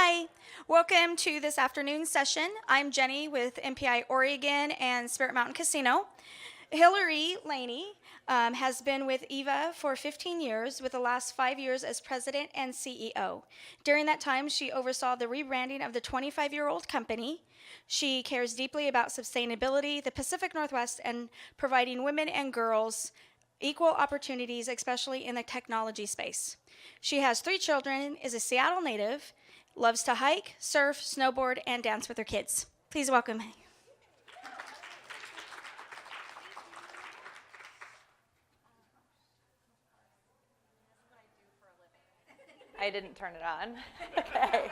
Hi, welcome to this afternoon session. I'm Jenny with MPI Oregon and Spirit Mountain Casino. Hilary Laney has been with EVA for 15 years, with the last 5 years as president and CEO. During that time, she oversaw the rebranding of the 25-year-old company. She cares deeply about sustainability, the Pacific Northwest, and providing women and girls equal opportunities, especially in the technology space. She has 3 children, is a Seattle native, loves to hike, surf, snowboard, and dance with her kids. Please welcome. I didn't turn it on. Okay.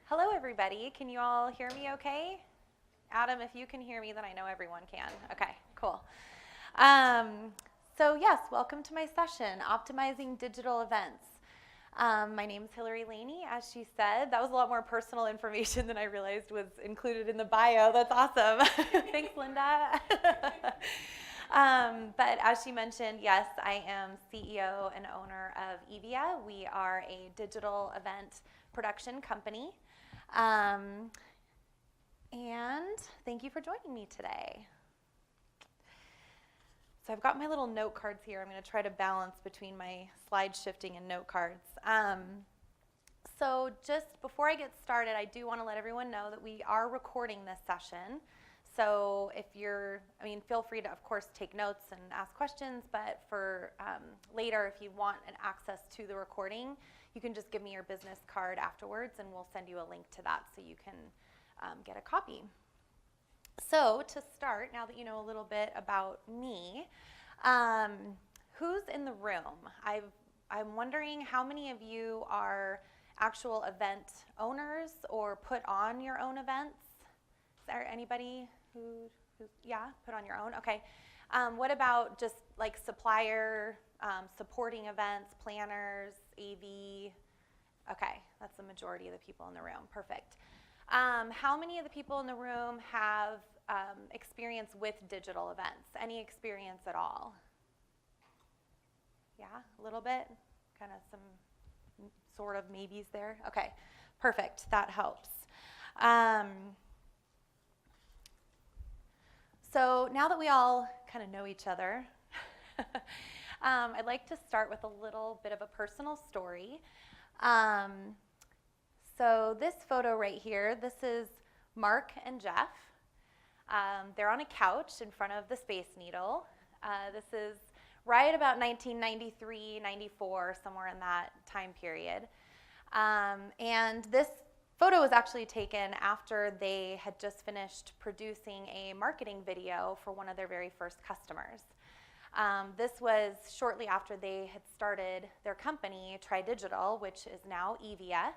Hello, everybody. Can you all hear me okay? Adam, if you can hear me, then I know everyone can. Okay, cool. So yes, welcome to my session, Optimizing Digital Events. My name is Hilary Laney, as she said. That was a lot more personal information than I realized was included in the bio. That's awesome. Thanks, Linda. But as she mentioned, yes, I am CEO and owner of EVIA. We are a digital event production company. And thank you for joining me today. So I've got my little note cards here. I'm going to try to balance between my slide shifting and note cards. So just before I get started, I do want to let everyone know that we are recording this session. So if feel free to, of course, take notes and ask questions, but for later, if you want an access to the recording, you can just give me your business card afterwards, and we'll send you a link to that so you can get a copy. So to start, now that you know a little bit about me, who's in the room? I'm wondering how many of you are actual event owners or put on your own events? Is there anybody who put on your own? Okay. What about just like supplier, supporting events, planners, AV? Okay, that's the majority of the people in the room. Perfect. How many of the people in the room have experience with digital events? Any experience at all? Yeah, a little bit? Kind of some sort of maybes there? Okay, perfect. That helps. So now that we all kind of know each other, I'd like to start with a little bit of a personal story. So this photo right here, this is Mark and Jeff. They're on a couch in front of the Space Needle. This is right about 1993, 94, somewhere in that time period. And this photo was actually taken after they had just finished producing a marketing video for one of their very first customers. This was shortly after they had started their company, TriDigital, which is now EVIA.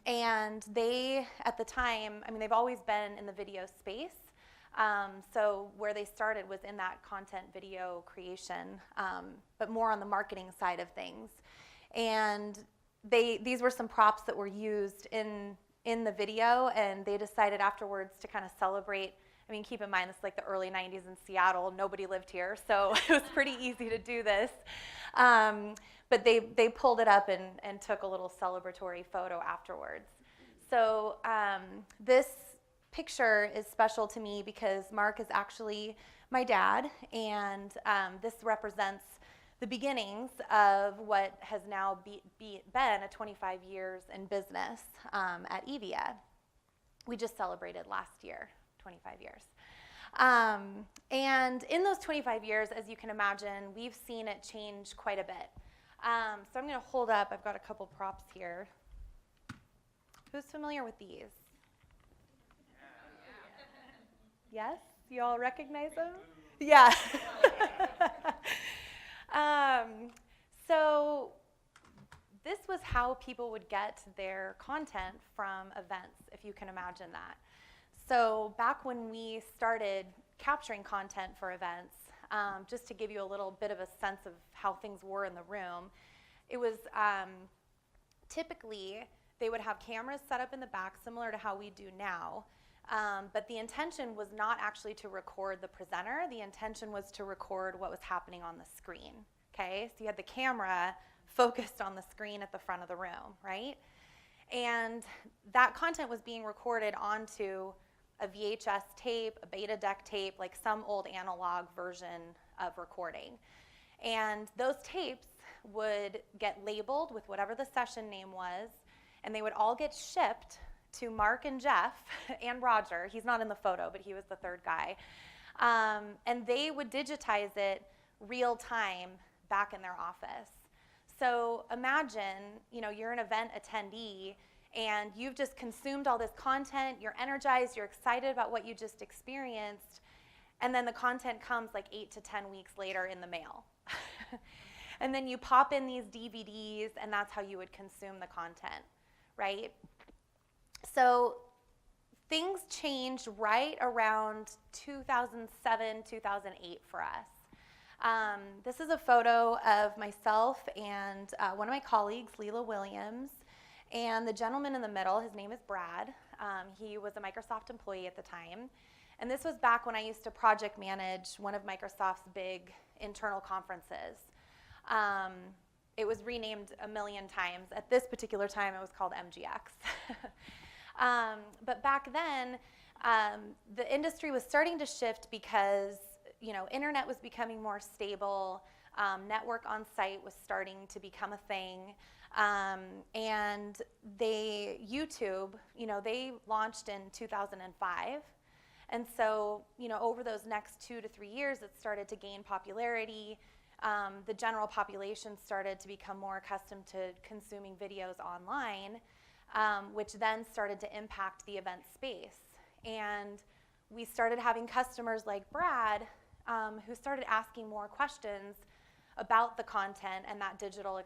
And they, at the time, they've always been in the video space. So where they started was in that content video creation, but more on the marketing side of things. And these were some props that were used in the video, and they decided afterwards to kind of celebrate. Keep in mind, this is like the early 90s in Seattle. Nobody lived here, so it was pretty easy to do this. But they pulled it up and took a little celebratory photo afterwards. So this picture is special to me because Mark is actually my dad, and this represents the beginnings of what has now been a 25 years in business at EVIA. We just celebrated last year, 25 years. And in those 25 years, as you can imagine, we've seen it change quite a bit. So I'm going to hold up, I've got a couple props here. Who's familiar with these? Yes? You all recognize them? Yeah. So this was how people would get their content from events, if you can imagine that. So back when we started capturing content for events, just to give you a little bit of a sense of how things were in the room, it was typically they would have cameras set up in the back, similar to how we do now. But the intention was not actually to record the presenter. The intention was to record what was happening on the screen. Okay, so you had the camera focused on the screen at the front of the room, right? And that content was being recorded onto a VHS tape, a beta deck tape, like some old analog version of recording. And those tapes would get labeled with whatever the session name was, and they would all get shipped to Mark and Jeff and Roger. He's not in the photo, but he was the third guy. And they would digitize it real time back in their office. So imagine, you're an event attendee and you've just consumed all this content, you're energized, you're excited about what you just experienced, and then the content comes like 8 to 10 weeks later in the mail. And then you pop in these DVDs, and that's how you would consume the content, right? So things changed right around 2007, 2008 for us. This is a photo of myself and one of my colleagues, Leela Williams, and the gentleman in the middle, his name is Brad. He was a Microsoft employee at the time. And this was back when I used to project manage one of Microsoft's big internal conferences. It was renamed a million times. At this particular time, it was called MGX. But back then, the industry was starting to shift because internet was becoming more stable. Network on site was starting to become a thing. And YouTube, they launched in 2005. And so, over those next 2 to 3 years, it started to gain popularity. The general population started to become more accustomed to consuming videos online, which then started to impact the event space. And we started having customers like Brad who started asking more questions about the content and that digital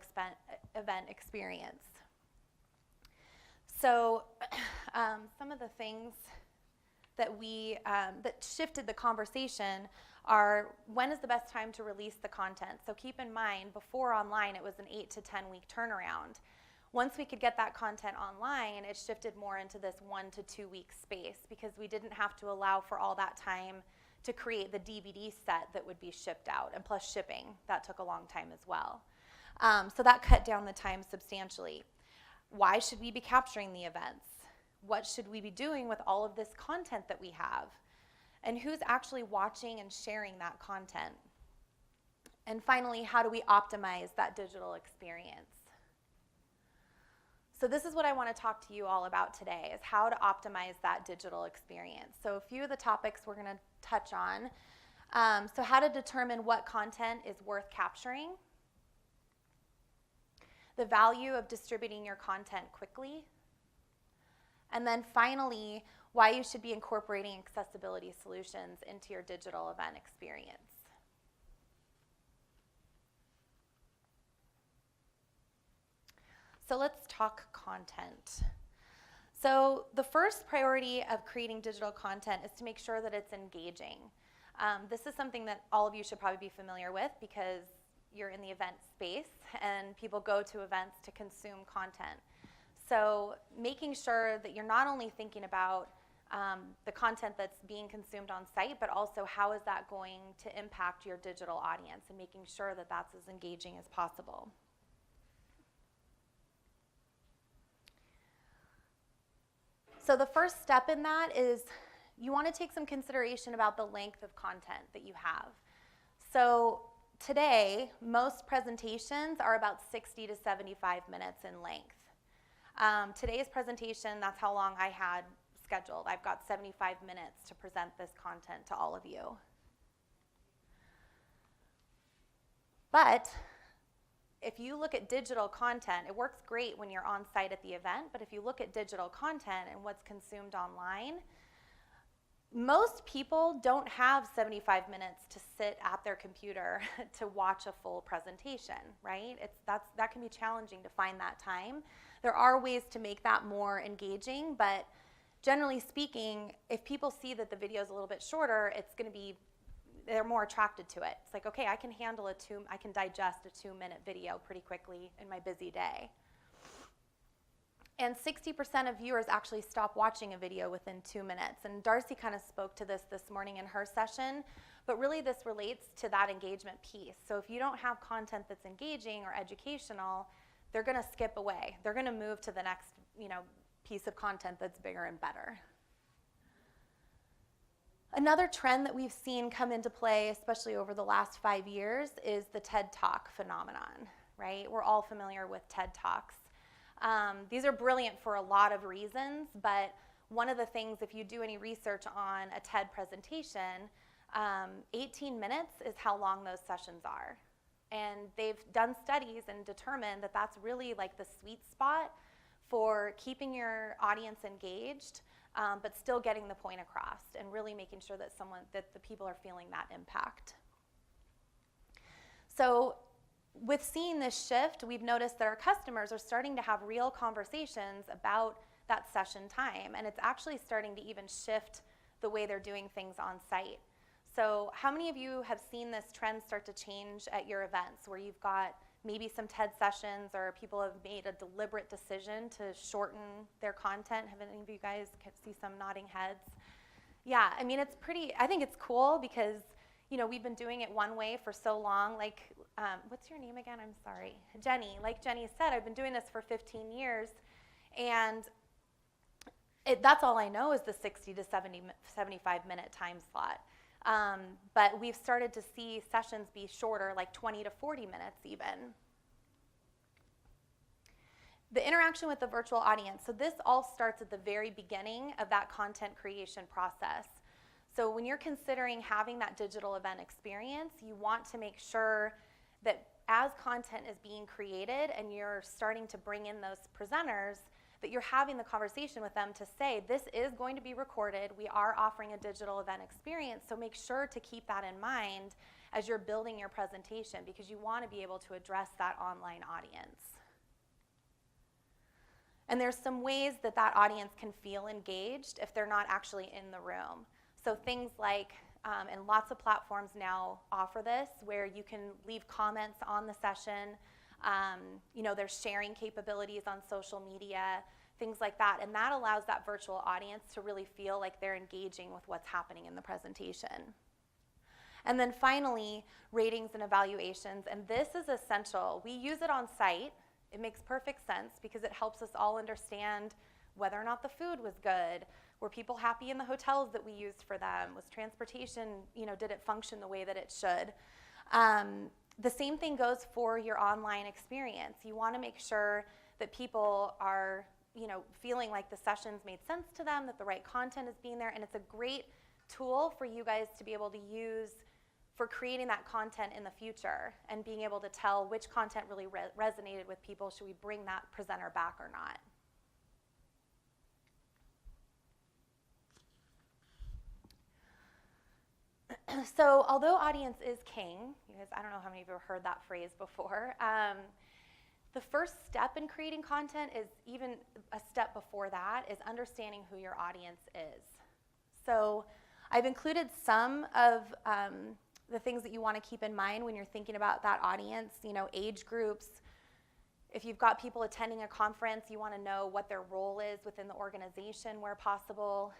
event experience. So some of the things that that shifted the conversation are, when is the best time to release the content? So keep in mind, before online, it was an 8 to 10 week turnaround. Once we could get that content online, it shifted more into this 1 to 2 week space because we didn't have to allow for all that time to create the DVD set that would be shipped out, and plus shipping, that took a long time as well. So that cut down the time substantially. Why should we be capturing the events? What should we be doing with all of this content that we have? And who's actually watching and sharing that content? And finally, how do we optimize that digital experience? So this is what I want to talk to you all about today, is how to optimize that digital experience. So a few of the topics we're going to touch on. So how to determine what content is worth capturing. The value of distributing your content quickly. And then finally, why you should be incorporating accessibility solutions into your digital event experience. So let's talk content. So the first priority of creating digital content is to make sure that it's engaging. This is something that all of you should probably be familiar with because you're in the event space and people go to events to consume content. So making sure that you're not only thinking about the content that's being consumed on site, but also how is that going to impact your digital audience, and making sure that that's as engaging as possible. So the first step in that is you want to take some consideration about the length of content that you have. So today, most presentations are about 60 to 75 minutes in length. Today's presentation, that's how long I had scheduled. I've got 75 minutes to present this content to all of you. But if you look at digital content, it works great when you're on site at the event, but if you look at digital content and what's consumed online, most people don't have 75 minutes to sit at their computer to watch a full presentation, right? That can be challenging to find that time. There are ways to make that more engaging, but generally speaking, if people see that the video is a little bit shorter, they're more attracted to it. It's like, okay, I can digest a 2-minute video pretty quickly in my busy day. And 60% of viewers actually stop watching a video within 2 minutes. And Darcy kind of spoke to this morning in her session, but really this relates to that engagement piece. So if you don't have content that's engaging or educational, they're going to skip away. They're going to move to the next, piece of content that's bigger and better. Another trend that we've seen come into play, especially over the last 5 years, is the TED Talk phenomenon, right? We're all familiar with TED Talks. These are brilliant for a lot of reasons, but one of the things, if you do any research on a TED presentation, 18 minutes is how long those sessions are. And they've done studies and determined that that's really like the sweet spot for keeping your audience engaged, but still getting the point across and really making sure that the people are feeling that impact. So with seeing this shift, we've noticed that our customers are starting to have real conversations about that session time, and it's actually starting to even shift the way they're doing things on site. So how many of you have seen this trend start to change at your events, where you've got maybe some TED sessions or people have made a deliberate decision to shorten their content? Have any of you guys see some nodding heads? Yeah, I mean, I think it's cool because we've been doing it one way for so long. Like, what's your name again? I'm sorry. Jenny. Like Jenny said, I've been doing this for 15 years, and that's all I know is the 60 to 75 minute time slot. But we've started to see sessions be shorter, like 20 to 40 minutes even. The interaction with the virtual audience. So this all starts at the very beginning of that content creation process. So when you're considering having that digital event experience, you want to make sure that as content is being created and you're starting to bring in those presenters, that you're having the conversation with them to say, this is going to be recorded, we are offering a digital event experience, so make sure to keep that in mind as you're building your presentation, because you want to be able to address that online audience. And there's some ways that that audience can feel engaged if they're not actually in the room. So things like, and lots of platforms now offer this, where you can leave comments on the session. There's sharing capabilities on social media, things like that. And that allows that virtual audience to really feel like they're engaging with what's happening in the presentation. And then finally, ratings and evaluations. And this is essential. We use it on site. It makes perfect sense because it helps us all understand whether or not the food was good. Were people happy in the hotels that we used for them? Was transportation, did it function the way that it should? The same thing goes for your online experience. You want to make sure that people are, feeling like the sessions made sense to them, that the right content is being there, and it's a great tool for you guys to be able to use for creating that content in the future and being able to tell which content really resonated with people. Should we bring that presenter back or not? So although audience is king, because I don't know how many of you have heard that phrase before, the first step in creating content is even a step before that, is understanding who your audience is. So I've included some of the things that you want to keep in mind when you're thinking about that audience, age groups. If you've got people attending a conference, you want to know what their role is within the organization where possible.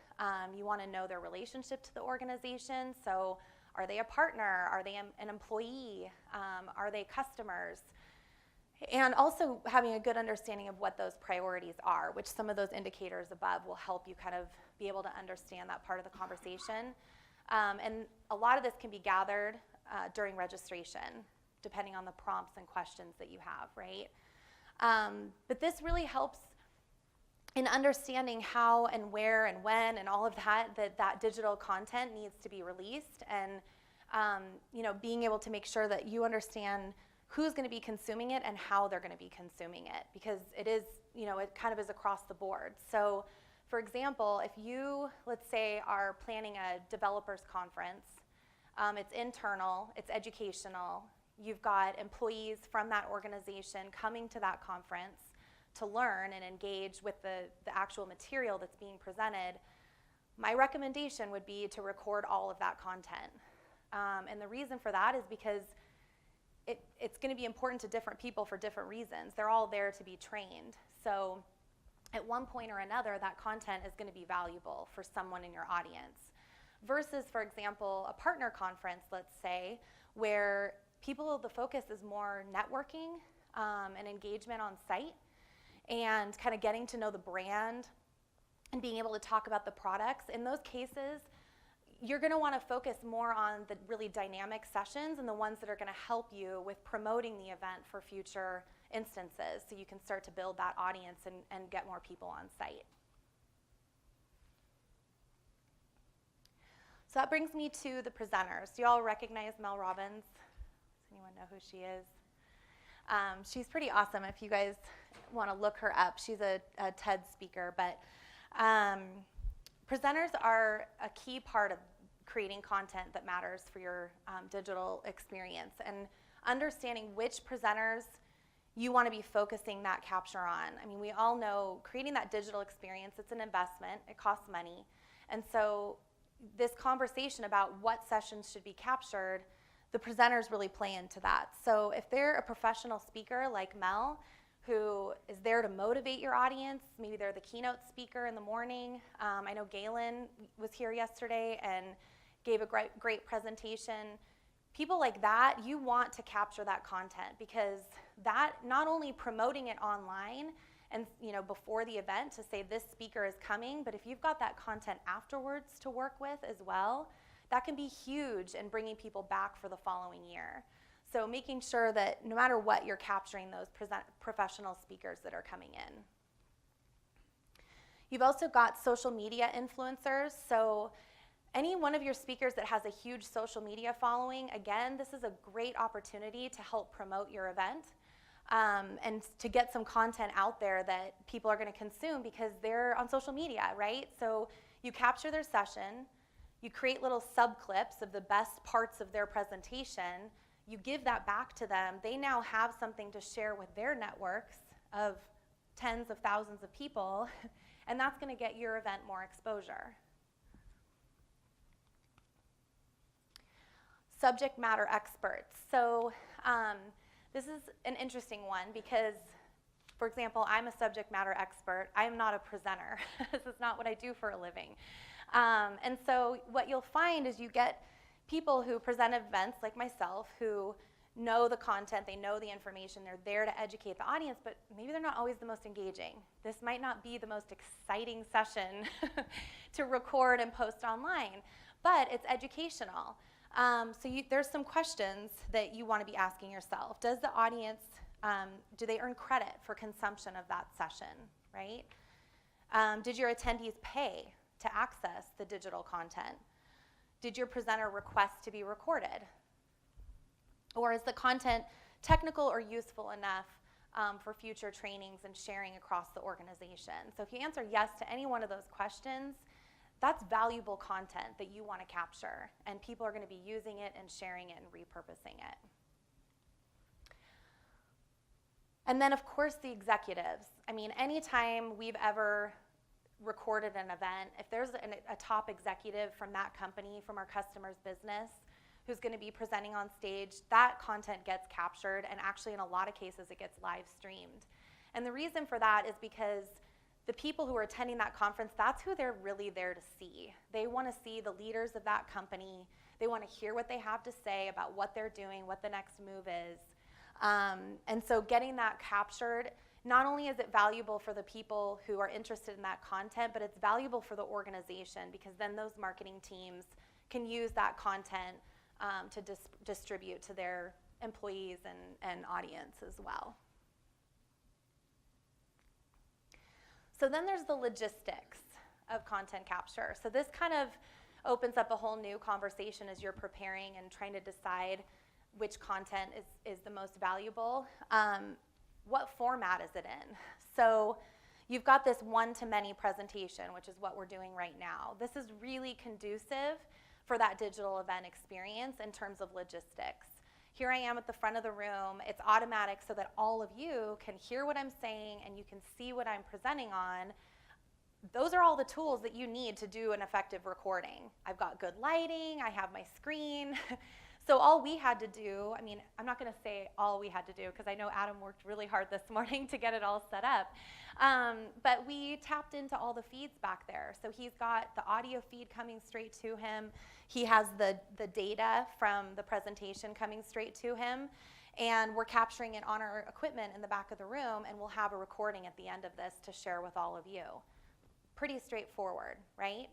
You want to know their relationship to the organization. So are they a partner? Are they an employee? Are they customers? And also having a good understanding of what those priorities are, which some of those indicators above will help you kind of be able to understand that part of the conversation. And a lot of this can be gathered during registration, depending on the prompts and questions that you have, right? But this really helps in understanding how and where and when and all of that digital content needs to be released, and being able to make sure that you understand who's going to be consuming it and how they're going to be consuming it, because it is, it kind of is across the board. So for example, if you, let's say, are planning a developers conference, it's internal, it's educational, you've got employees from that organization coming to that conference to learn and engage with the actual material that's being presented, my recommendation would be to record all of that content. And the reason for that is because it's going to be important to different people for different reasons. They're all there to be trained. So at one point or another, that content is going to be valuable for someone in your audience. Versus, for example, a partner conference, let's say, where the focus is more networking and engagement on site and kind of getting to know the brand and being able to talk about the products. In those cases, you're going to want to focus more on the really dynamic sessions and the ones that are going to help you with promoting the event for future instances, so you can start to build that audience and get more people on site. So that brings me to the presenters. Do you all recognize Mel Robbins? Does anyone know who she is? She's pretty awesome if you guys want to look her up. She's a TED speaker, but presenters are a key part of creating content that matters for your digital experience, and understanding which presenters you want to be focusing that capture on. I mean, we all know creating that digital experience, it's an investment, it costs money. And so this conversation about what sessions should be captured, the presenters really play into that. So if they're a professional speaker like Mel, who is there to motivate your audience, maybe they're the keynote speaker in the morning. I know Galen was here yesterday and gave a great presentation. People like that, you want to capture that content, because that, not only promoting it online and before the event to say this speaker is coming, but if you've got that content afterwards to work with as well, that can be huge in bringing people back for the following year. So making sure that no matter what, you're capturing those professional speakers that are coming in. You've also got social media influencers. So any one of your speakers that has a huge social media following, again, this is a great opportunity to help promote your event and to get some content out there that people are going to consume because they're on social media, right? So you capture their session, you create little sub-clips of the best parts of their presentation, you give that back to them. They now have something to share with their networks of tens of thousands of people, and that's going to get your event more exposure. Subject matter experts. So this is an interesting one because, for example, I'm a subject matter expert. I am not a presenter. This is not what I do for a living. And so what you'll find is you get people who present events like myself who know the content, they know the information, they're there to educate the audience, but maybe they're not always the most engaging. This might not be the most exciting session to record and post online, but it's educational. So there's some questions that you want to be asking yourself. Does the audience, do they earn credit for consumption of that session, right? Did your attendees pay to access the digital content? Did your presenter request to be recorded? Or is the content technical or useful enough for future trainings and sharing across the organization? So if you answer yes to any one of those questions, that's valuable content that you want to capture, and people are going to be using it and sharing it and repurposing it. And then, of course, the executives. I mean, anytime we've ever recorded an event, if there's a top executive from that company, from our customer's business, who's going to be presenting on stage, that content gets captured, and actually in a lot of cases it gets live streamed. And the reason for that is because the people who are attending that conference, that's who they're really there to see. They want to see the leaders of that company. They want to hear what they have to say about what they're doing, what the next move is. And so getting that captured, not only is it valuable for the people who are interested in that content, but it's valuable for the organization, because then those marketing teams can use that content to distribute to their employees and audience as well. So then there's the logistics of content capture. So this kind of opens up a whole new conversation as you're preparing and trying to decide which content is the most valuable. What format is it in? So you've got this one-to-many presentation, which is what we're doing right now. This is really conducive for that digital event experience in terms of logistics. Here I am at the front of the room. It's automatic so that all of you can hear what I'm saying and you can see what I'm presenting on. Those are all the tools that you need to do an effective recording. I've got good lighting, I have my screen. So all we had to do, I mean, I'm not going to say all we had to do because I know Adam worked really hard this morning to get it all set up. But we tapped into all the feeds back there. So he's got the audio feed coming straight to him. He has the data from the presentation coming straight to him. And we're capturing it on our equipment in the back of the room, and we'll have a recording at the end of this to share with all of you. Pretty straightforward, right?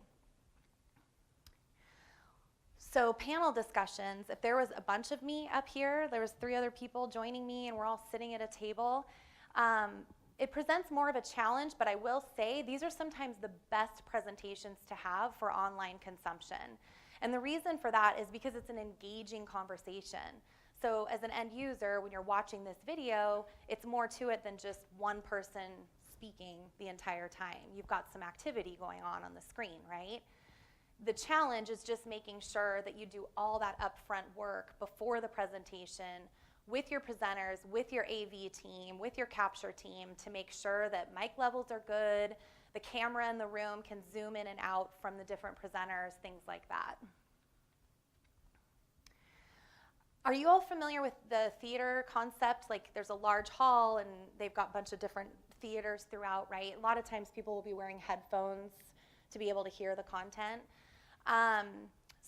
So panel discussions, if there was a bunch of me up here, there was 3 other people joining me, and we're all sitting at a table, it presents more of a challenge, but I will say these are sometimes the best presentations to have for online consumption. And the reason for that is because it's an engaging conversation. So as an end user, when you're watching this video, it's more to it than just one person speaking the entire time. You've got some activity going on the screen, right? The challenge is just making sure that you do all that upfront work before the presentation with your presenters, with your AV team, with your capture team to make sure that mic levels are good, the camera in the room can zoom in and out from the different presenters, things like that. Are you all familiar with the theater concept? Like there's a large hall and they've got a bunch of different theaters throughout, right? A lot of times people will be wearing headphones to be able to hear the content.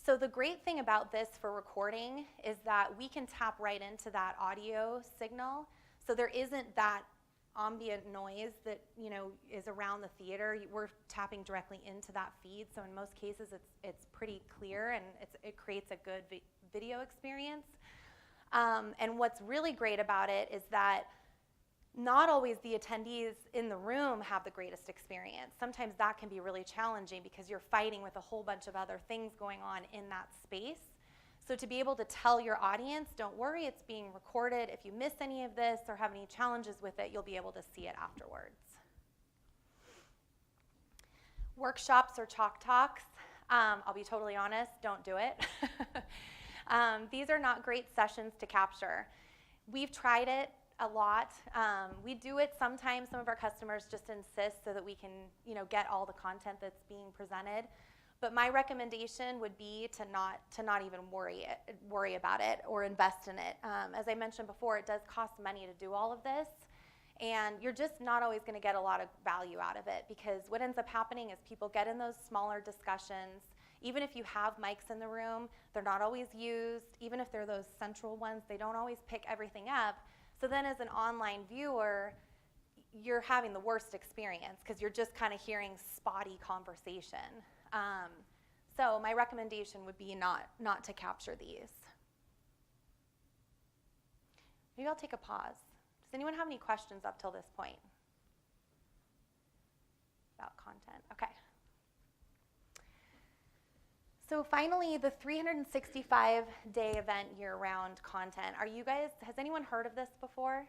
So the great thing about this for recording is that we can tap right into that audio signal. So there isn't that ambient noise that is around the theater. We're tapping directly into that feed. So in most cases it's pretty clear and it creates a good video experience. And what's really great about it is that not always the attendees in the room have the greatest experience. Sometimes that can be really challenging because you're fighting with a whole bunch of other things going on in that space. So to be able to tell your audience, don't worry, it's being recorded. If you miss any of this or have any challenges with it, you'll be able to see it afterwards. Workshops or chalk talks, I'll be totally honest, don't do it. These are not great sessions to capture. We've tried it a lot. We do it sometimes. Some of our customers just insist so that we can, get all the content that's being presented. But my recommendation would be to not even worry about it or invest in it. As I mentioned before, it does cost money to do all of this, and you're just not always going to get a lot of value out of it because what ends up happening is people get in those smaller discussions. Even if you have mics in the room, they're not always used. Even if they're those central ones, they don't always pick everything up. So then as an online viewer, you're having the worst experience because you're just kind of hearing spotty conversation. So my recommendation would be not to capture these. Maybe I'll take a pause. Does anyone have any questions up till this point about content? Okay. So finally, the 365-day event year-round content. Has anyone heard of this before?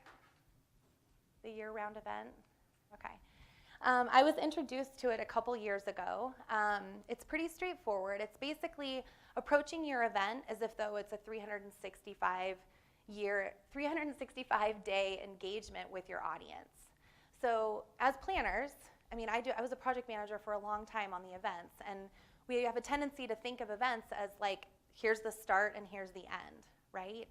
The year-round event? Okay. I was introduced to it a couple years ago. It's pretty straightforward. It's basically approaching your event as if though it's a 365-day engagement with your audience. So as planners, I was a project manager for a long time on the events, and we have a tendency to think of events as like, here's the start and here's the end, right?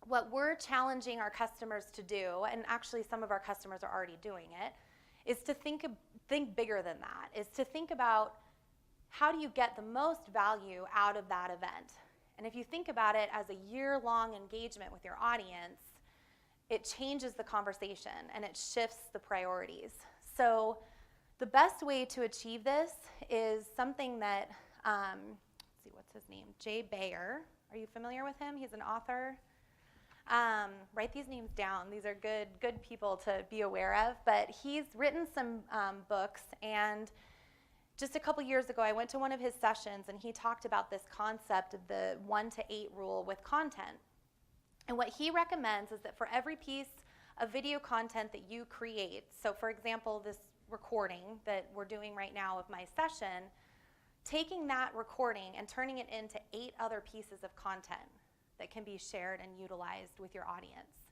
What we're challenging our customers to do, and actually some of our customers are already doing it, is to think bigger than that, is to think about how do you get the most value out of that event. And if you think about it as a year-long engagement with your audience, it changes the conversation and it shifts the priorities. So the best way to achieve this is something that, let's see, what's his name? Jay Bayer. Are you familiar with him? He's an author. Write these names down. These are good people to be aware of. But he's written some books, and just a couple years ago, I went to one of his sessions, and he talked about this concept of the 1 to 8 rule with content. And what he recommends is that for every piece of video content that you create, so for example, this recording that we're doing right now of my session, taking that recording and turning it into 8 other pieces of content that can be shared and utilized with your audience.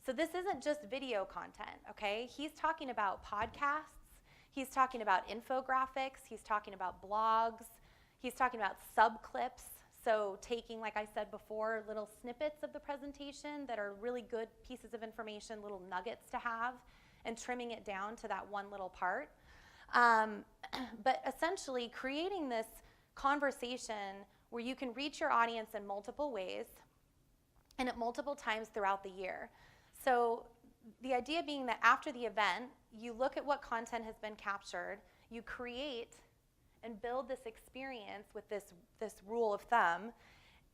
So this isn't just video content, okay? He's talking about podcasts, he's talking about infographics, he's talking about blogs, he's talking about sub-clips. So taking, like I said before, little snippets of the presentation that are really good pieces of information, little nuggets to have, and trimming it down to that one little part. But essentially creating this conversation where you can reach your audience in multiple ways and at multiple times throughout the year. So the idea being that after the event, you look at what content has been captured, you create and build this experience with this rule of thumb,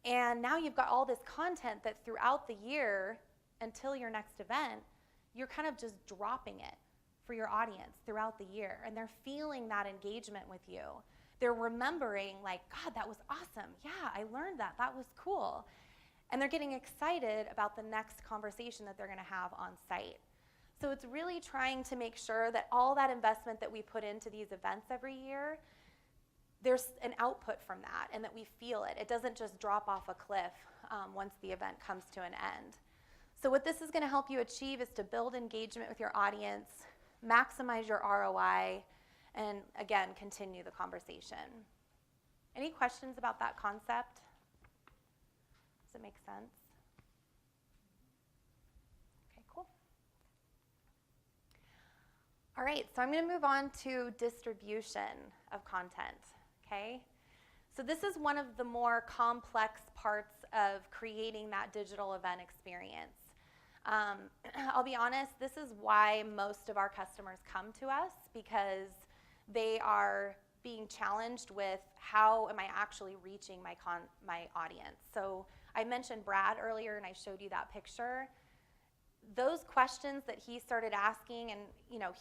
and now you've got all this content that throughout the year until your next event, you're kind of just dropping it for your audience throughout the year, and they're feeling that engagement with you. They're remembering, like, God, that was awesome. Yeah, I learned that. That was cool. And they're getting excited about the next conversation that they're going to have on site. So it's really trying to make sure that all that investment that we put into these events every year, there's an output from that, and that we feel it. It doesn't just drop off a cliff once the event comes to an end. So what this is going to help you achieve is to build engagement with your audience, maximize your ROI, and again, continue the conversation. Any questions about that concept? Does it make sense? Okay, cool. All right, so I'm going to move on to distribution of content, okay? So this is one of the more complex parts of creating that digital event experience. I'll be honest, this is why most of our customers come to us, because they are being challenged with how am I actually reaching my audience. So I mentioned Brad earlier, and I showed you that picture. Those questions that he started asking, and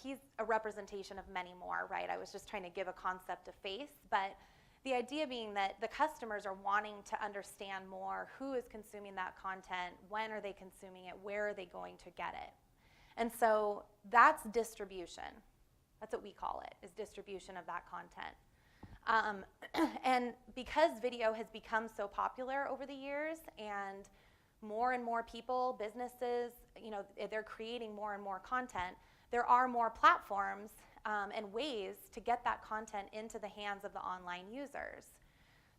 he's a representation of many more, right? I was just trying to give a concept a face, but the idea being that the customers are wanting to understand more who is consuming that content, when are they consuming it, where are they going to get it. And so that's distribution. That's what we call it, is distribution of that content. And because video has become so popular over the years, and more people, businesses, they're creating more and more content, there are more platforms and ways to get that content into the hands of the online users.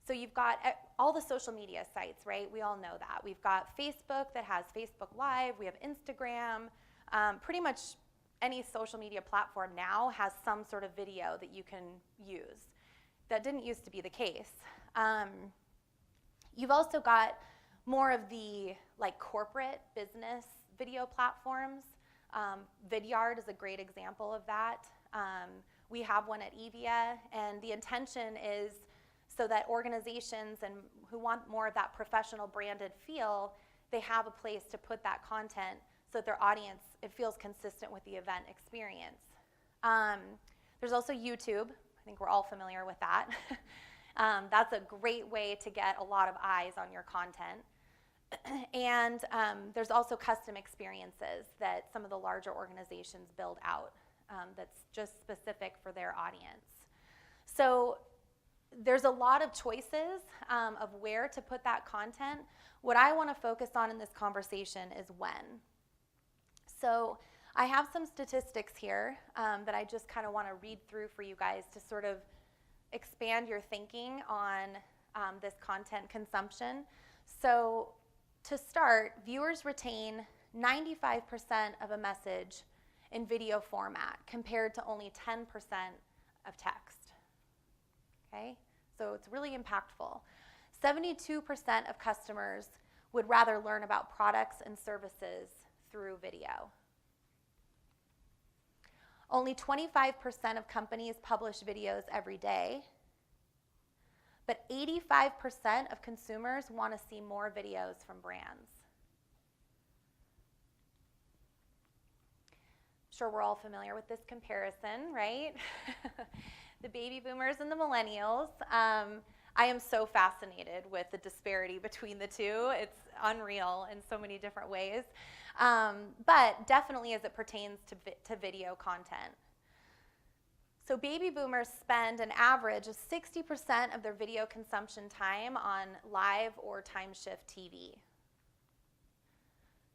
So you've got all the social media sites, right? We all know that. We've got Facebook that has Facebook Live. We have Instagram. Pretty much any social media platform now has some sort of video that you can use. That didn't used to be the case. You've also got more of the corporate business video platforms. Vidyard is a great example of that. We have one at Evia, and the intention is so that organizations and who want more of that professional branded feel, they have a place to put that content so that their audience, it feels consistent with the event experience. There's also YouTube. I think we're all familiar with that. That's a great way to get a lot of eyes on your content. And there's also custom experiences that some of the larger organizations build out that's just specific for their audience. So there's a lot of choices of where to put that content. What I want to focus on in this conversation is when. So I have some statistics here that I just kind of want to read through for you guys to sort of expand your thinking on this content consumption. So to start, viewers retain 95% of a message in video format compared to only 10% of text. Okay, so it's really impactful. 72% of customers would rather learn about products and services through video. Only 25% of companies publish videos every day, but 85% of consumers want to see more videos from brands. Sure, we're all familiar with this comparison, right? The baby boomers and the millennials. I am so fascinated with the disparity between the two. It's unreal in so many different ways, but definitely as it pertains to video content. So baby boomers spend an average of 60% of their video consumption time on live or time shift TV,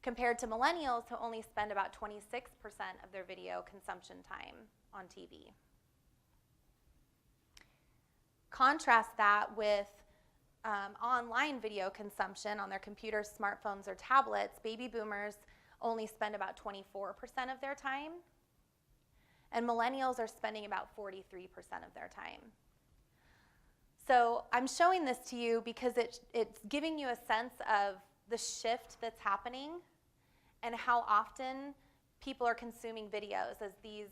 compared to millennials who only spend about 26% of their video consumption time on TV. Contrast that with online video consumption on their computers, smartphones, or tablets, baby boomers only spend about 24% of their time, and millennials are spending about 43% of their time. So I'm showing this to you because it's giving you a sense of the shift that's happening and how often people are consuming videos as these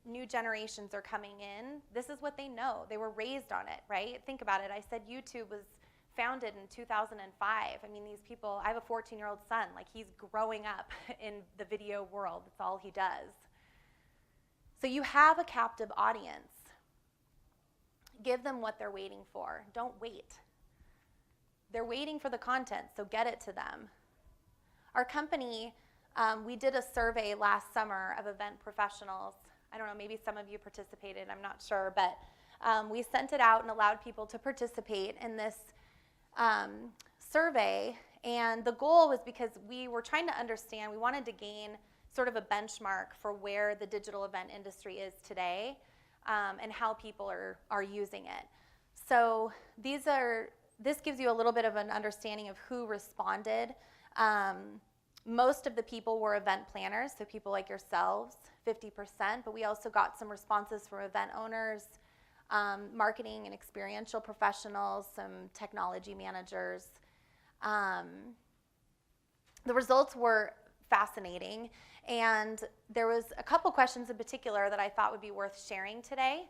new generations are coming in. This is what they know. They were raised on it, right? Think about it. I said YouTube was founded in 2005. I mean, these people, I have a 14-year-old son. Like, he's growing up in the video world. That's all he does. So you have a captive audience. Give them what they're waiting for. Don't wait. They're waiting for the content, so get it to them. Our company, we did a survey last summer of event professionals. I don't know, maybe some of you participated, I'm not sure, but we sent it out and allowed people to participate in this survey. And the goal was because we were trying to understand, we wanted to gain sort of a benchmark for where the digital event industry is today and how people are using it. So this gives you a little bit of an understanding of who responded. Most of the people were event planners, so people like yourselves, 50%, but we also got some responses from event owners, marketing and experiential professionals, some technology managers. The results were fascinating, and there was a couple questions in particular that I thought would be worth sharing today.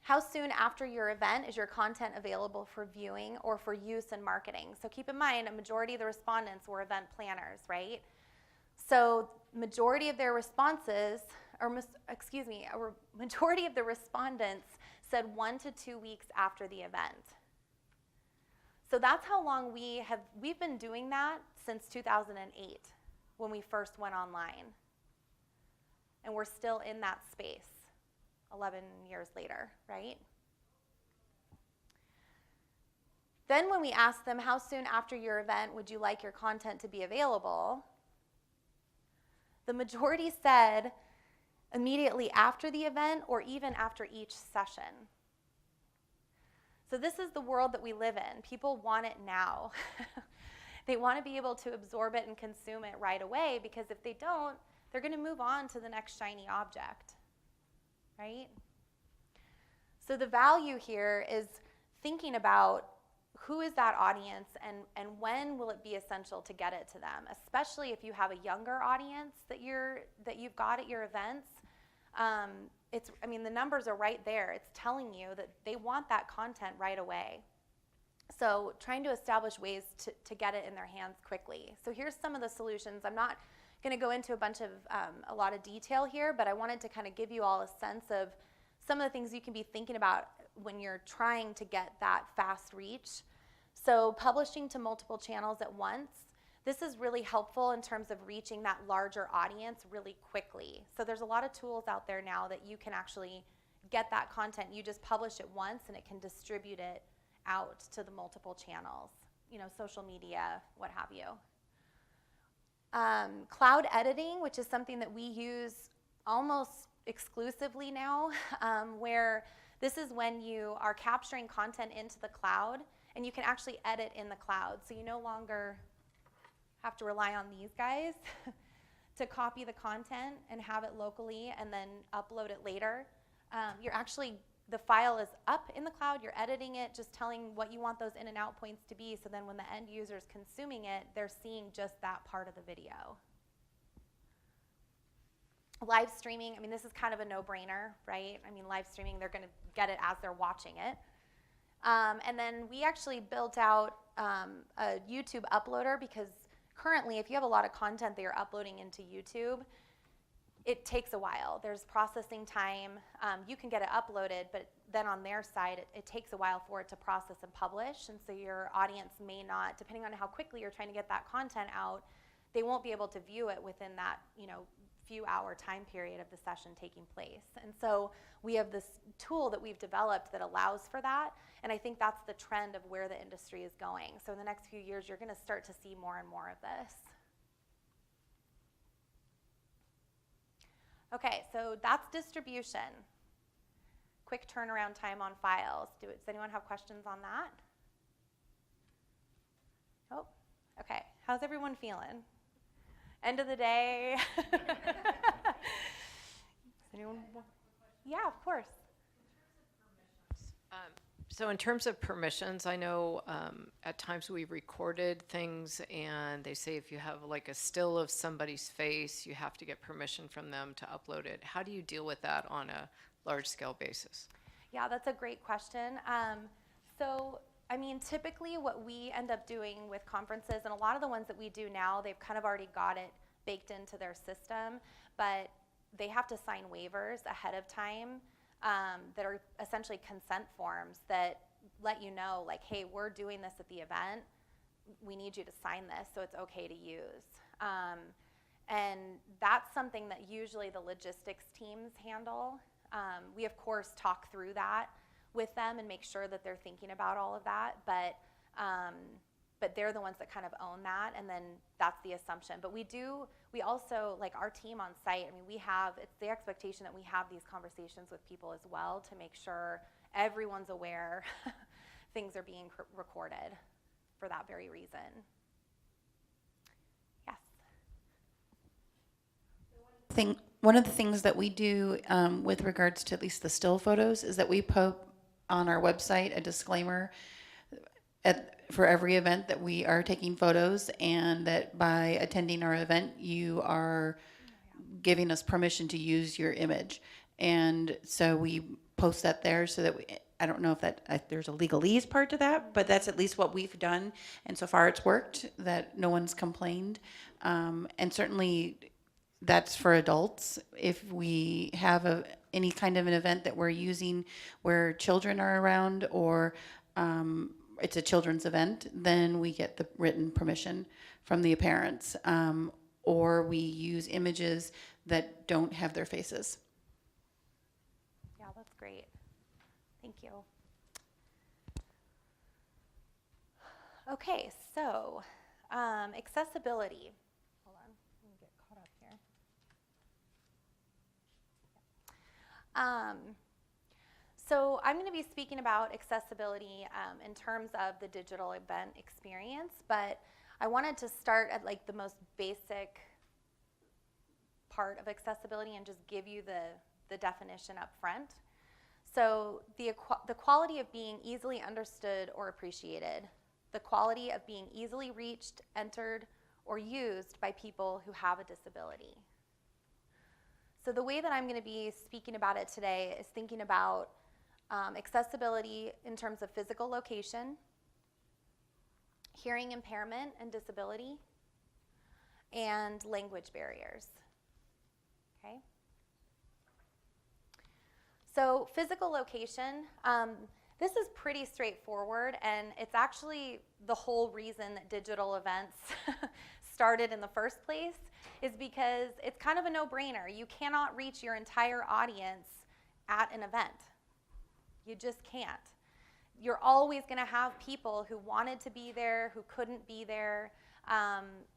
How soon after your event is your content available for viewing or for use in marketing? So keep in mind, a majority of the respondents were event planners, right? So majority of their responses, majority of the respondents said 1 to 2 weeks after the event. So that's how long we've been doing that since 2008 when we first went online. And we're still in that space 11 years later, right? Then when we asked them how soon after your event would you like your content to be available, the majority said immediately after the event or even after each session. So this is the world that we live in. People want it now. They want to be able to absorb it and consume it right away, because if they don't, they're going to move on to the next shiny object, right? So the value here is thinking about who is that audience and when will it be essential to get it to them, especially if you have a younger audience that you've got at your events. The numbers are right there. It's telling you that they want that content right away. So trying to establish ways to get it in their hands quickly. So here's some of the solutions. I'm not going to go into a lot of detail here, but I wanted to kind of give you all a sense of some of the things you can be thinking about when you're trying to get that fast reach. So publishing to multiple channels at once. This is really helpful in terms of reaching that larger audience really quickly. So there's a lot of tools out there now that you can actually get that content. You just publish it once and it can distribute it out to the multiple channels, social media, what have you. Cloud editing, which is something that we use almost exclusively now, where this is when you are capturing content into the cloud and you can actually edit in the cloud. So you no longer have to rely on these guys to copy the content and have it locally and then upload it later. The file is up in the cloud, you're editing it, just telling what you want those in and out points to be, so then when the end user is consuming it, they're seeing just that part of the video. Live streaming, this is kind of a no-brainer, right? Live streaming, they're going to get it as they're watching it. And then we actually built out a YouTube uploader, because currently, if you have a lot of content that you're uploading into YouTube, it takes a while. There's processing time. You can get it uploaded, but then on their side, it takes a while for it to process and publish. And so your audience may not, depending on how quickly you're trying to get that content out, they won't be able to view it within that, few hour time period of the session taking place. And so we have this tool that we've developed that allows for that. And I think that's the trend of where the industry is going. So in the next few years, you're going to start to see more and more of this. Okay, so that's distribution. Quick turnaround time on files. Does anyone have questions on that? Oh, okay. How's everyone feeling? End of the day. Anyone? Yeah, of course. So in terms of permissions, I know at times we've recorded things and they say if you have like a still of somebody's face, you have to get permission from them to upload it. How do you deal with that on a large scale basis? Yeah, that's a great question. So, I mean, typically what we end up doing with conferences, and a lot of the ones that we do now, they've kind of already got it baked into their system, but they have to sign waivers ahead of time that are essentially consent forms that let you know, like, hey, we're doing this at the event. We need you to sign this so it's okay to use. And that's something that usually the logistics teams handle. We, of course, talk through that with them and make sure that they're thinking about all of that, but they're the ones that kind of own that, and then that's the assumption. But we also, like our team on site, I mean, it's the expectation that we have these conversations with people as well to make sure everyone's aware things are being recorded for that very reason. Yes? One of the things that we do with regards to at least the still photos is that we put on our website a disclaimer for every event that we are taking photos, and that by attending our event, you are giving us permission to use your image. And so we post that there so that I don't know if there's a legalese part to that, but that's at least what we've done. And so far it's worked, that no one's complained. And certainly that's for adults. If we have any kind of an event that we're using where children are around, or it's a children's event, then we get the written permission from the parents, or we use images that don't have their faces. Yeah, that's great. Thank you. Okay, so accessibility. Hold on, let me get caught up here. So I'm going to be speaking about accessibility in terms of the digital event experience, but I wanted to start at like the most basic part of accessibility and just give you the definition up front. So the quality of being easily understood or appreciated, the quality of being easily reached, entered, or used by people who have a disability. So the way that I'm going to be speaking about it today is thinking about accessibility in terms of physical location, hearing impairment and disability, and language barriers. Okay? So physical location, this is pretty straightforward, and it's actually the whole reason that digital events started in the first place, is because it's kind of a no-brainer. You cannot reach your entire audience at an event. You just can't. You're always going to have people who wanted to be there, who couldn't be there.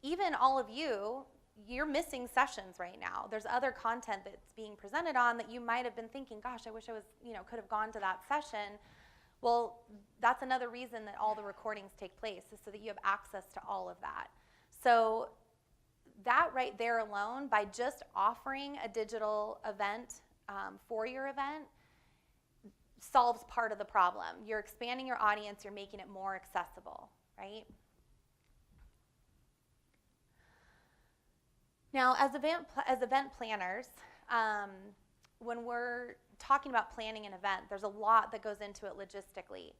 Even all of you, you're missing sessions right now. There's other content that's being presented on that you might have been thinking, gosh, I wish I was, could have gone to that session. Well, that's another reason that all the recordings take place, is so that you have access to all of that. So that right there alone, by just offering a digital event for your event, solves part of the problem. You're expanding your audience, you're making it more accessible, right? Now, as event planners, when we're talking about planning an event, there's a lot that goes into it logistically.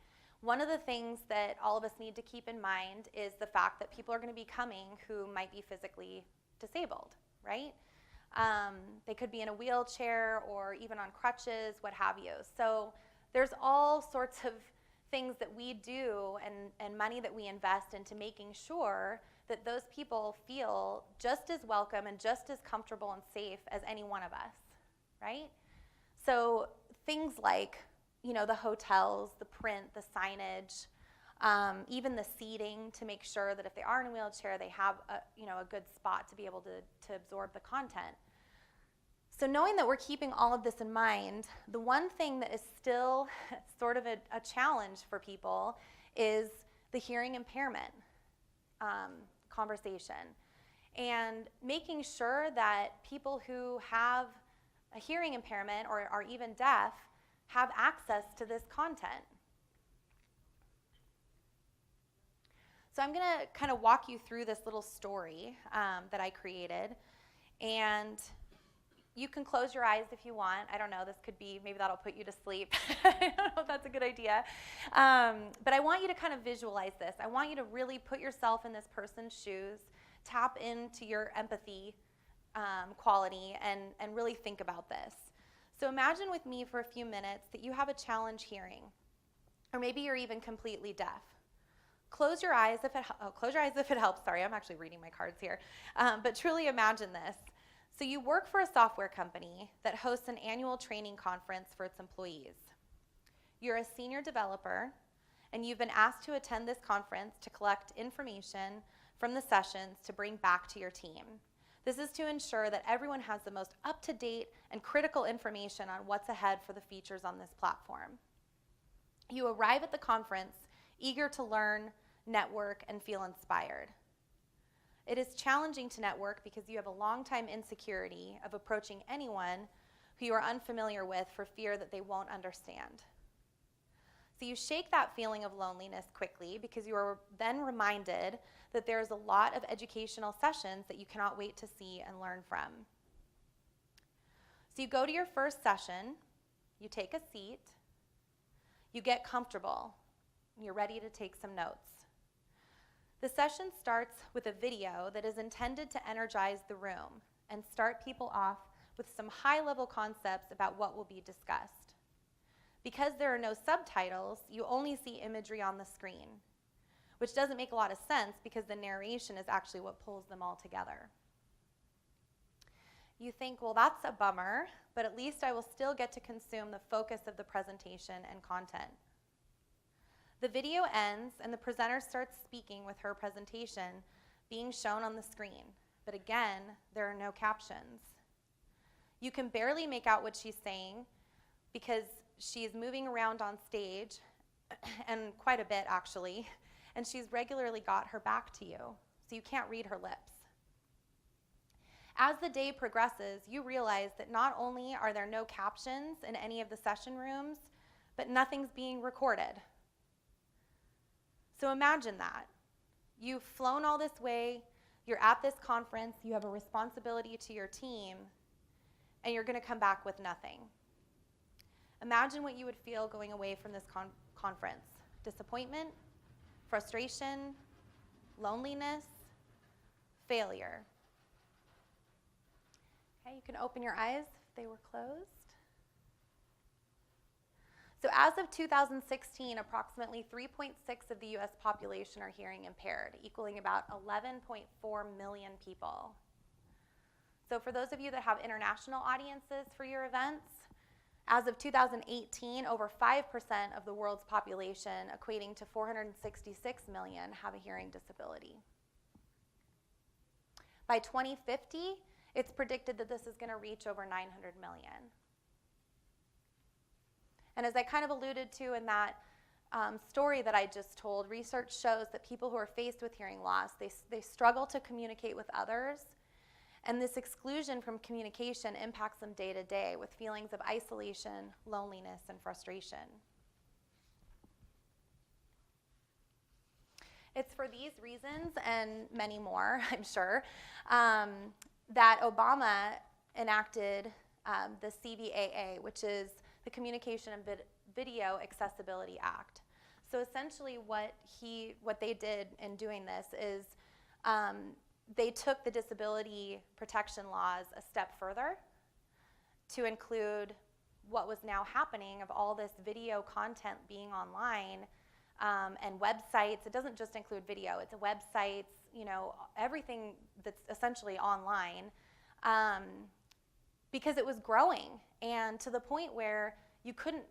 One of the things that all of us need to keep in mind is the fact that people are going to be coming who might be physically disabled, right? They could be in a wheelchair or even on crutches, what have you. So there's all sorts of things that we do and money that we invest into making sure that those people feel just as welcome and just as comfortable and safe as any one of us, right? So things like, the hotels, the print, the signage, even the seating, to make sure that if they are in a wheelchair, they have a good spot to be able to absorb the content. So knowing that we're keeping all of this in mind, the one thing that is still sort of a challenge for people is the hearing impairment. conversation, and making sure that people who have a hearing impairment or are even deaf have access to this content. So I'm going to kind of walk you through this little story that I created, and you can close your eyes if you want. I don't know, this could be, maybe that'll put you to sleep. I don't know if that's a good idea. But I want you to kind of visualize this. I want you to really put yourself in this person's shoes, tap into your empathy quality, and really think about this. So imagine with me for a few minutes that you have a challenge hearing, or maybe you're even completely deaf. Close your eyes if it helps. Sorry, I'm actually reading my cards here. But truly imagine this. So you work for a software company that hosts an annual training conference for its employees. You're a senior developer, and you've been asked to attend this conference to collect information from the sessions to bring back to your team. This is to ensure that everyone has the most up-to-date and critical information on what's ahead for the features on this platform. You arrive at the conference eager to learn, network, and feel inspired. It is challenging to network because you have a long-time insecurity of approaching anyone who you are unfamiliar with for fear that they won't understand. So you shake that feeling of loneliness quickly because you are then reminded that there's a lot of educational sessions that you cannot wait to see and learn from. So you go to your first session, you take a seat, you get comfortable, and you're ready to take some notes. The session starts with a video that is intended to energize the room and start people off with some high-level concepts about what will be discussed. Because there are no subtitles, you only see imagery on the screen, which doesn't make a lot of sense because the narration is actually what pulls them all together. You think, well, that's a bummer, but at least I will still get to consume the focus of the presentation and content. The video ends and the presenter starts speaking with her presentation being shown on the screen, but again, there are no captions. You can barely make out what she's saying because she's moving around on stage, and quite a bit actually, and she's regularly got her back to you, so you can't read her lips. As the day progresses, you realize that not only are there no captions in any of the session rooms, but nothing's being recorded. So imagine that. You've flown all this way, you're at this conference, you have a responsibility to your team, and you're going to come back with nothing. Imagine what you would feel going away from this conference. Disappointment, frustration, loneliness, failure. Okay, you can open your eyes if they were closed. So as of 2016, approximately 3.6 of the US population are hearing impaired, equaling about 11.4 million people. So for those of you that have international audiences for your events, as of 2018, over 5% of the world's population, equating to 466 million, have a hearing disability. By 2050, it's predicted that this is going to reach over 900 million. And as I kind of alluded to in that story that I just told, research shows that people who are faced with hearing loss, they struggle to communicate with others, and this exclusion from communication impacts them day to day with feelings of isolation, loneliness, and frustration. It's for these reasons and many more, I'm sure, that Obama enacted the CVAA, which is the Communication and Video Accessibility Act. So essentially what they did in doing this is they took the disability protection laws a step further to include what was now happening of all this video content being online and websites. It doesn't just include video, it's websites, everything that's essentially online, because it was growing, and to the point where you couldn't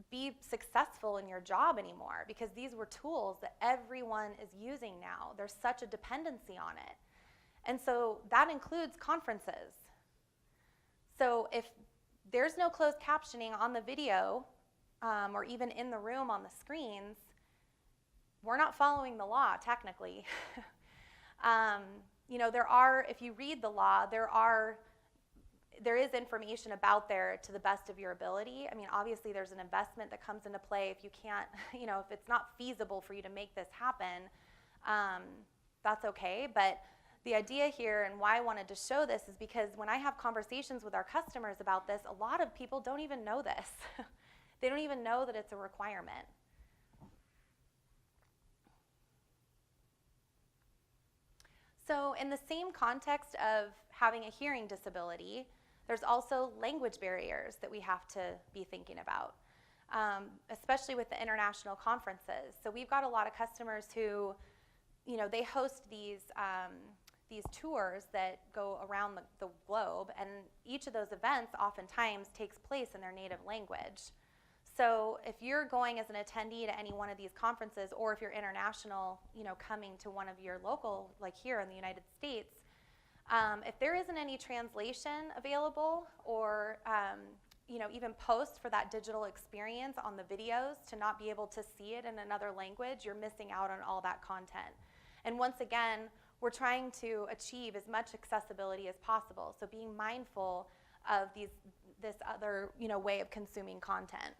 be successful in your job anymore because these were tools that everyone is using now. There's such a dependency on it. And so that includes conferences. So if there's no closed captioning on the video or even in the room on the screens, we're not following the law technically. You know, there are, if you read the law, there is information about there to the best of your ability. I mean, obviously there's an investment that comes into play if you can't, you know, if it's not feasible for you to make this happen, that's okay. But the idea here and why I wanted to show this is because when I have conversations with our customers about this, a lot of people don't even know this. They don't even know that it's a requirement. So in the same context of having a hearing disability, there's also language barriers that we have to be thinking about, especially with the international conferences. So we've got a lot of customers who, you know, they host these tours that go around the globe, and each of those events oftentimes takes place in their native language. So if you're going as an attendee to any one of these conferences, or if you're international, you know, coming to one of your local, like here in the United States, if there isn't any translation available or, you know, even post for that digital experience on the videos to not be able to see it in another language, you're missing out on all that content. And once again, we're trying to achieve as much accessibility as possible. So being mindful of this other, you know, way of consuming content.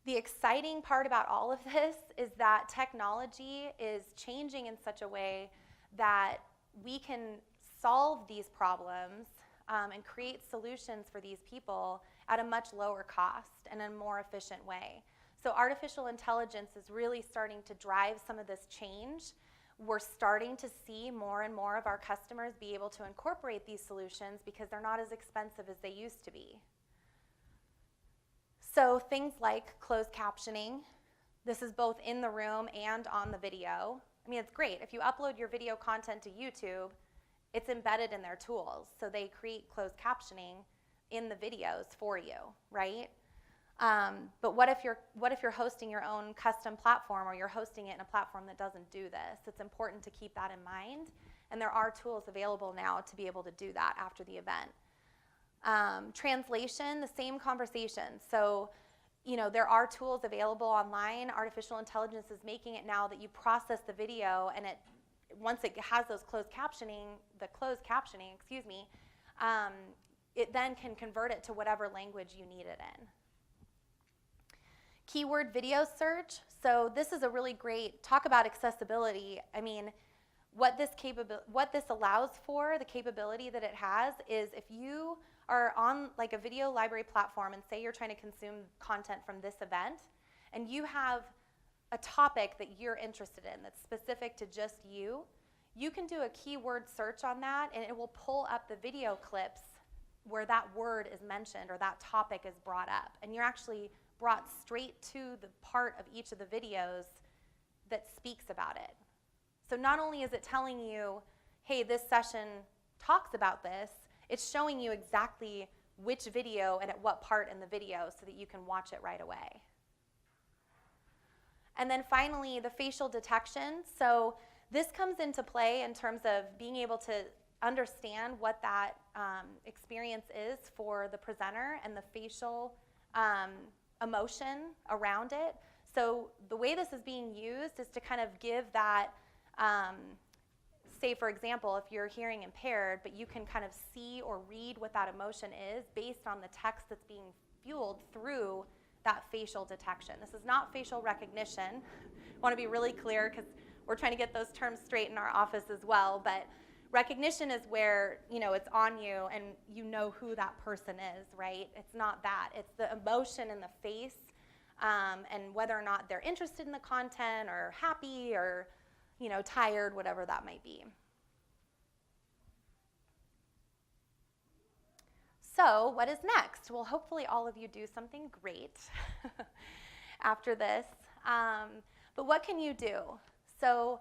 The exciting part about all of this is that technology is changing in such a way that we can solve these problems and create solutions for these people at a much lower cost and in a more efficient way. So artificial intelligence is really starting to drive some of this change. We're starting to see more and more of our customers be able to incorporate these solutions because they're not as expensive as they used to be. So things like closed captioning, this is both in the room and on the video. I mean, it's great. If you upload your video content to YouTube, it's embedded in their tools. So they create closed captioning in the videos for you, right? But what if you're hosting your own custom platform, or you're hosting it in a platform that doesn't do this? It's important to keep that in mind. And there are tools available now to be able to do that after the event. Translation, the same conversation. So, you know, there are tools available online. Artificial intelligence is making it now that you process the video, and once it has those closed captioning, it then can convert it to whatever language you need it in. Keyword video search. So this is a really great, talk about accessibility. I mean, what this allows for, the capability that it has, is if you are on like a video library platform and say you're trying to consume content from this event, and you have a topic that you're interested in that's specific to just you, you can do a keyword search on that, and it will pull up the video clips where that word is mentioned or that topic is brought up. And you're actually brought straight to the part of each of the videos that speaks about it. So not only is it telling you, hey, this session talks about this, it's showing you exactly which video and at what part in the video so that you can watch it right away. And then finally, the facial detection. So this comes into play in terms of being able to understand what that experience is for the presenter and the facial emotion around it. So the way this is being used is to kind of give that, say for example, if you're hearing impaired, but you can kind of see or read what that emotion is based on the text that's being fueled through that facial detection. This is not facial recognition. I want to be really clear because we're trying to get those terms straight in our office as well, but recognition is where, you know, it's on you and you know who that person is, right? It's not that. It's the emotion in the face and whether or not they're interested in the content or happy or, you know, tired, whatever that might be. So what is next? Well, hopefully all of you do something great after this. But what can you do? So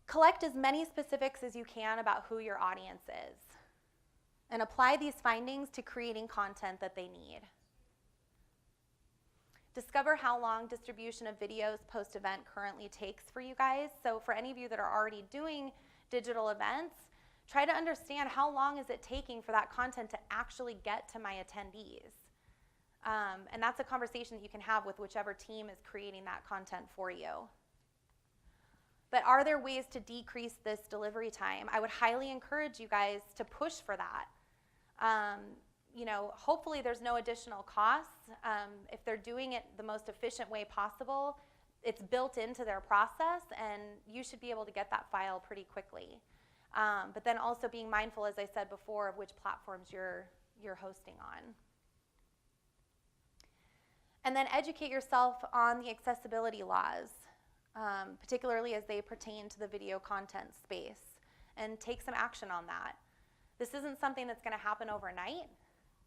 collect as many specifics as you can about who your audience is and apply these findings to creating content that they need. Discover how long distribution of videos post-event currently takes for you guys. So for any of you that are already doing digital events, try to understand how long is it taking for that content to actually get to my attendees. And that's a conversation that you can have with whichever team is creating that content for you. But are there ways to decrease this delivery time? I would highly encourage you guys to push for that. Hopefully there's no additional costs. If they're doing it the most efficient way possible, it's built into their process, and you should be able to get that file pretty quickly. But then also being mindful, as I said before, of which platforms you're hosting on. And then educate yourself on the accessibility laws, particularly as they pertain to the video content space, and take some action on that. This isn't something that's going to happen overnight,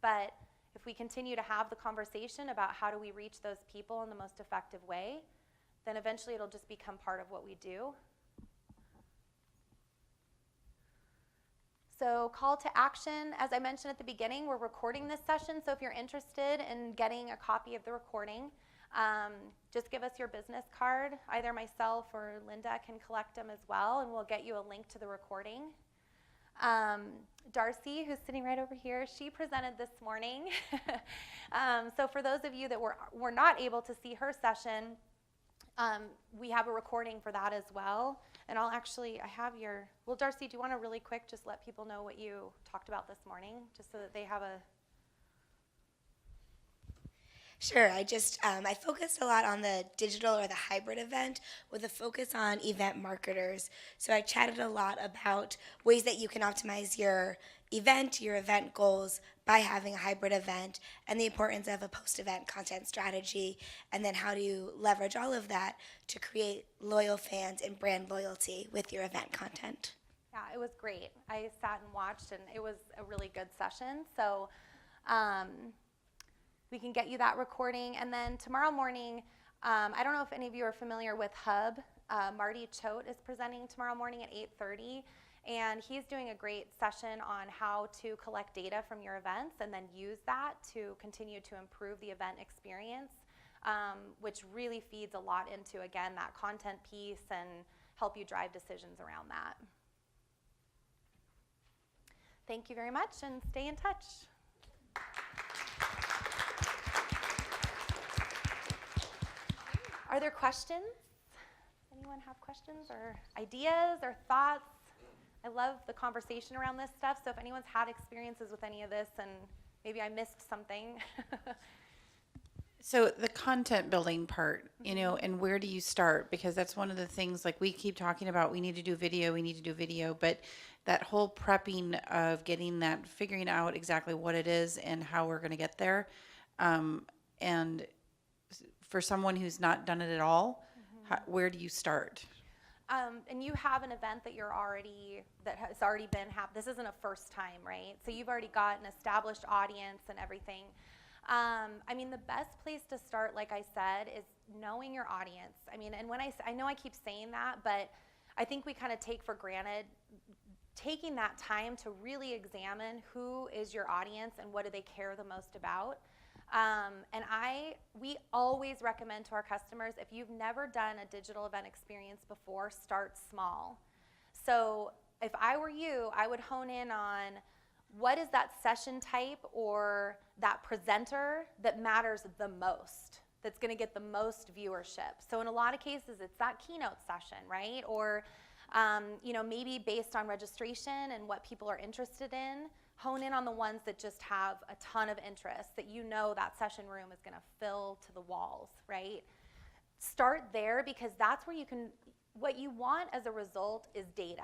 but if we continue to have the conversation about how do we reach those people in the most effective way, then eventually it'll just become part of what we do. So call to action, as I mentioned at the beginning, we're recording this session, so if you're interested in getting a copy of the recording, just give us your business card. Either myself or Linda can collect them as well, and we'll get you a link to the recording. Darcy, who's sitting right over here, she presented this morning. So for those of you that were not able to see her session, we have a recording for that as well. And I have well, Darcy, do you want to really quick just let people know what you talked about this morning, just so that they have a... Sure. I focused a lot on the digital or the hybrid event with a focus on event marketers. So I chatted a lot about ways that you can optimize your event goals by having a hybrid event, and the importance of a post-event content strategy, and then how do you leverage all of that to create loyal fans and brand loyalty with your event content. Yeah, it was great. I sat and watched, and it was a really good session. So we can get you that recording. And then tomorrow morning, I don't know if any of you are familiar with Hub. Marty Choate is presenting tomorrow morning at 8:30. And he's doing a great session on how to collect data from your events and then use that to continue to improve the event experience, which really feeds a lot into, again, that content piece and help you drive decisions around that. Thank you very much, and stay in touch. Are there questions? Anyone have questions or ideas or thoughts? I love the conversation around this stuff, so if anyone's had experiences with any of this and maybe I missed something. So the content building part, and where do you start? Because that's one of the things, like, we keep talking about, we need to do video, but that whole prepping of getting that, figuring out exactly what it is and how we're going to get there. And for someone who's not done it at all, where do you start? And you have an event that that has already been happening. This isn't a first time, right? So you've already got an established audience and everything. The best place to start, like I said, is knowing your audience. And when I know I keep saying that, but I think we kind of take for granted taking that time to really examine who is your audience and what do they care the most about. We always recommend to our customers, if you've never done a digital event experience before, start small. So if I were you, I would hone in on what is that session type or that presenter that matters the most, that's going to get the most viewership. So in a lot of cases, it's that keynote session, right? Or maybe based on registration and what people are interested in, hone in on the ones that just have a ton of interest, that that session room is going to fill to the walls, right? Start there, because that's where what you want as a result is data,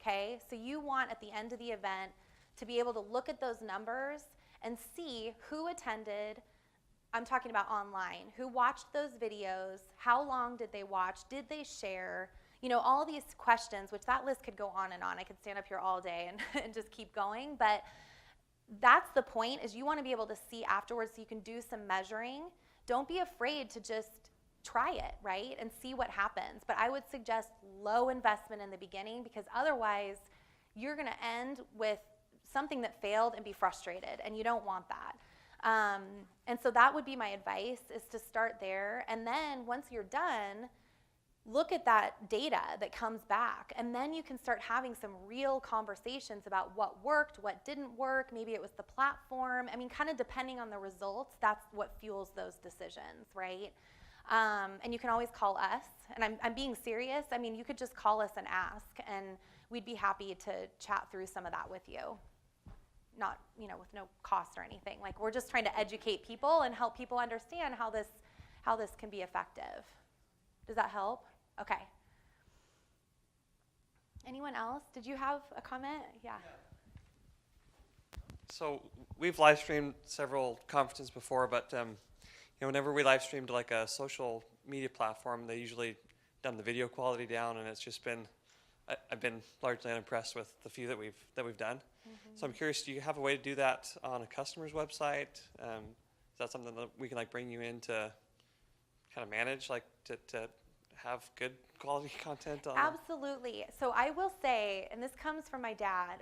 okay? So you want, at the end of the event, to be able to look at those numbers and see who attended. I'm talking about online, who watched those videos, how long did they watch, did they share, all these questions, which that list could go on and on. I could stand up here all day and just keep going, but that's the point, is you want to be able to see afterwards so you can do some measuring. Don't be afraid to just try it, right, and see what happens. But I would suggest low investment in the beginning, because otherwise you're going to end with something that failed and be frustrated, and you don't want that. And so that would be my advice, is to start there. And then once you're done, look at that data that comes back, and then you can start having some real conversations about what worked, what didn't work. Maybe it was the platform. I mean, kind of depending on the results, that's what fuels those decisions, right? And you can always call us, and I'm being serious. I mean, you could just call us and ask, and we'd be happy to chat through some of that with you. Not, you know, with no cost or anything. Like, we're just trying to educate people and help people understand how this can be effective. Does that help? Okay. Anyone else? Did you have a comment? Yeah. So we've live streamed several conferences before, but you know, whenever we live streamed like a social media platform, they usually dumb the video quality down, and it's just been I've been largely unimpressed with the few that we've done. Mm-hmm. So I'm curious, do you have a way to do that on a customer's website? Is that something that we can like bring you in to kind of manage, like to have good quality content on? Absolutely. So I will say, and this comes from my dad,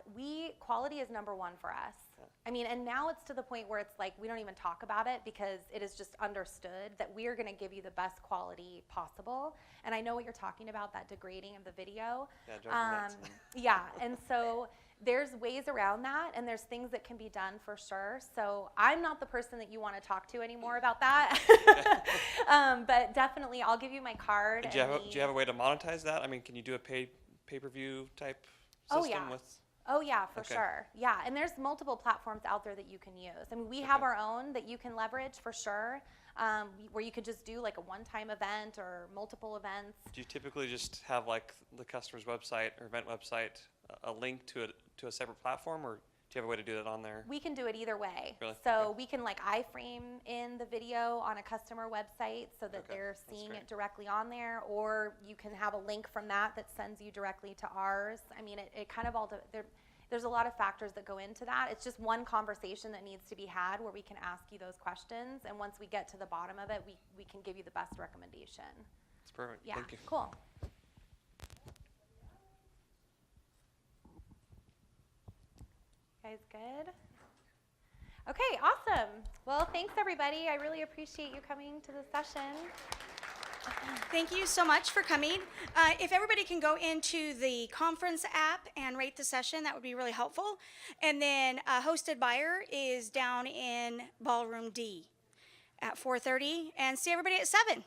quality is number one for us. Yeah. I mean, and now it's to the point where it's like we don't even talk about it because it is just understood that we are going to give you the best quality possible. And I know what you're talking about, that degrading of the video. Yeah, yeah, and so there's ways around that, and there's things that can be done for sure. So I'm not the person that you want to talk to anymore about that. But definitely, I'll give you my card. Do you have a way to monetize that? I mean, can you do a pay-per-view type system with? Oh yeah, for sure. Yeah, and there's multiple platforms out there that you can use. I mean, we have our own that you can leverage for sure, where you could just do like a one-time event or multiple events. Do you typically just have like the customer's website or event website a link to a separate platform, or do you have a way to do that on there? We can do it either way. Really? So we can like iframe in the video on a customer website so that they're seeing it directly on there, or you can have a link from that sends you directly to ours. I mean, it kind of there's a lot of factors that go into that. It's just one conversation that needs to be had where we can ask you those questions, and once we get to the bottom of it, we can give you the best recommendation. That's perfect. Yeah, Thank you. Cool. Guys good? Okay, awesome. Well, thanks everybody. I really appreciate you coming to the session. Thank you so much for coming. If everybody can go into the conference app and rate the session, that would be really helpful. And then hosted buyer is down in Ballroom D at 4:30, and see everybody at 7.